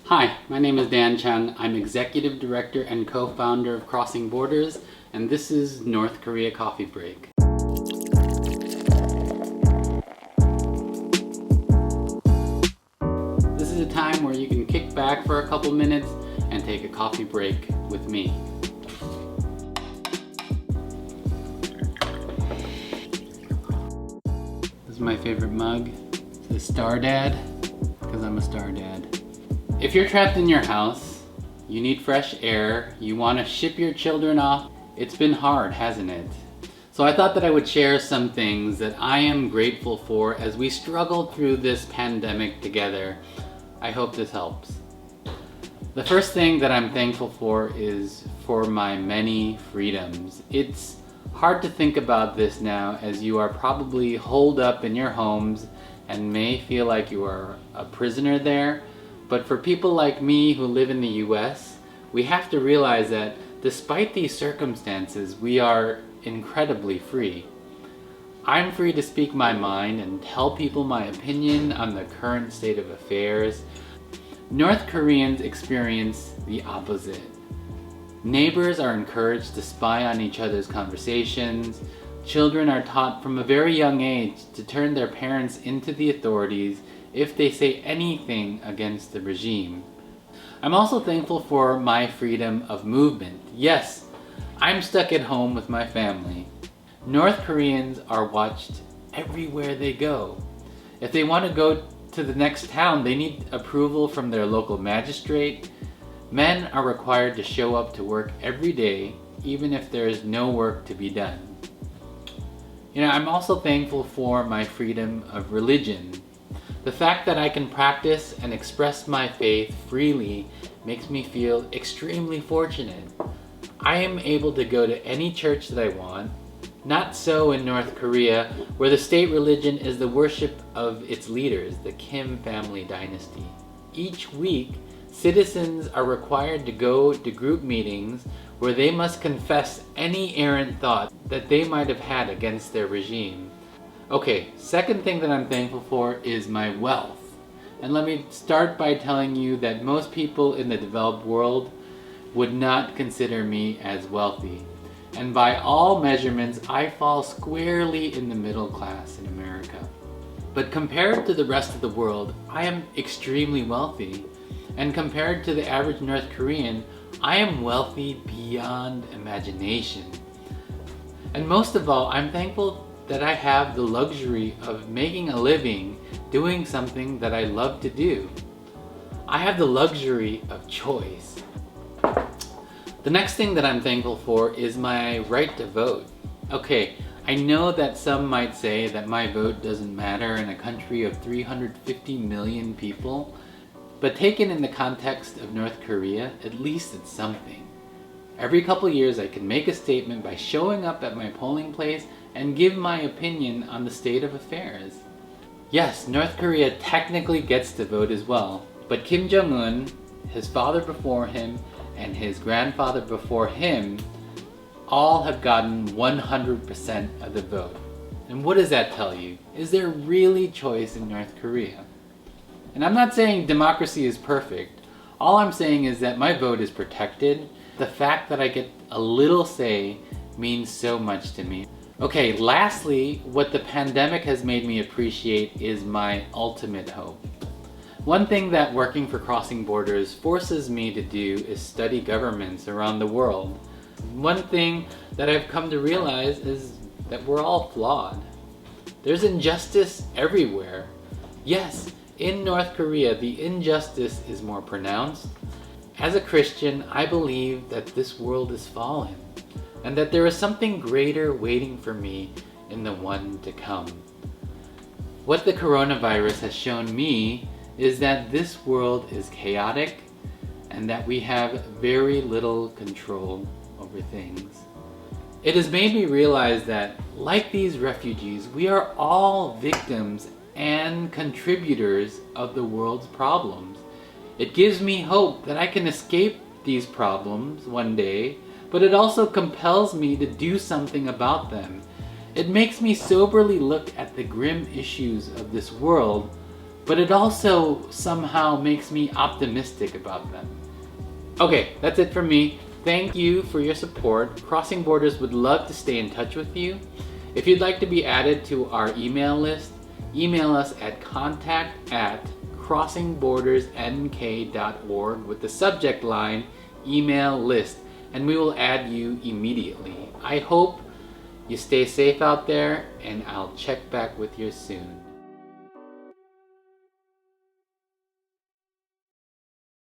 Hi, my name is Dan Chung. I'm Executive Director and co-founder of Crossing Borders, and this is North Korea Coffee Break. This is a time where you can kick back for a couple minutes and take a coffee break with me. This is my favorite mug. It's the Star Dad, because I'm a Star Dad. If you're trapped in your house, you need fresh air, you want to ship your children off, it's been hard, hasn't it? So I thought that I would share some things that I am grateful for as we struggle through this pandemic together. I hope this helps. The first thing that I'm thankful for is for my many freedoms. It's hard to think about this now as you are probably holed up in your homes and may feel like you are a prisoner there. But for people like me who live in the US, we have to realize that despite these circumstances, we are incredibly free. I'm free to speak my mind and tell people my opinion on the current state of affairs. North Koreans experience the opposite. Neighbors are encouraged to spy on each other's conversations. Children are taught from a very young age to turn their parents into the authorities if they say anything against the regime. I'm also thankful for my freedom of movement. Yes, I'm stuck at home with my family. North Koreans are watched everywhere they go. If they want to go to the next town, they need approval from their local magistrate. Men are required to show up to work every day, even if there is no work to be done. I'm also thankful for my freedom of religion. The fact that I can practice and express my faith freely makes me feel extremely fortunate. I am able to go to any church that I want. Not so in North Korea, where the state religion is the worship of its leaders, the Kim family dynasty. Each week, citizens are required to go to group meetings where they must confess any errant thought that they might have had against their regime. Okay, second thing that I'm thankful for is my wealth. And let me start by telling you that most people in the developed world would not consider me as wealthy. And by all measurements, I fall squarely in the middle class in America. But compared to the rest of the world, I am extremely wealthy. And compared to the average North Korean, I am wealthy beyond imagination. And most of all, I'm thankful that I have the luxury of making a living doing something that I love to do. I have the luxury of choice. The next thing that I'm thankful for is my right to vote. Okay, I know that some might say that my vote doesn't matter in a country of 350 million people, but taken in the context of North Korea, at least it's something. Every couple years I can make a statement by showing up at my polling place and give my opinion on the state of affairs. Yes, North Korea technically gets to vote as well, but Kim Jong-un, his father before him, and his grandfather before him all have gotten 100% of the vote. And what does that tell you? Is there really choice in North Korea? And I'm not saying democracy is perfect. All I'm saying is that my vote is protected. The fact that I get a little say means so much to me. Okay, lastly, what the pandemic has made me appreciate is my ultimate hope. One thing that working for Crossing Borders forces me to do is study governments around the world. One thing that I've come to realize is that we're all flawed. There's injustice everywhere. Yes, in North Korea, the injustice is more pronounced. As a Christian, I believe that this world is fallen, and that there is something greater waiting for me in the one to come. What the coronavirus has shown me is that this world is chaotic and that we have very little control over things. It has made me realize that, like these refugees, we are all victims and contributors of the world's problems. It gives me hope that I can escape these problems one day, but it also compels me to do something about them. It makes me soberly look at the grim issues of this world, but it also somehow makes me optimistic about them. Okay, that's it from me. Thank you for your support. Crossing Borders would love to stay in touch with you. If you'd like to be added to our email list, email us at contact@crossingbordersnk.org with the subject line email list, and we will add you immediately. I hope you stay safe out there, and I'll check back with you soon.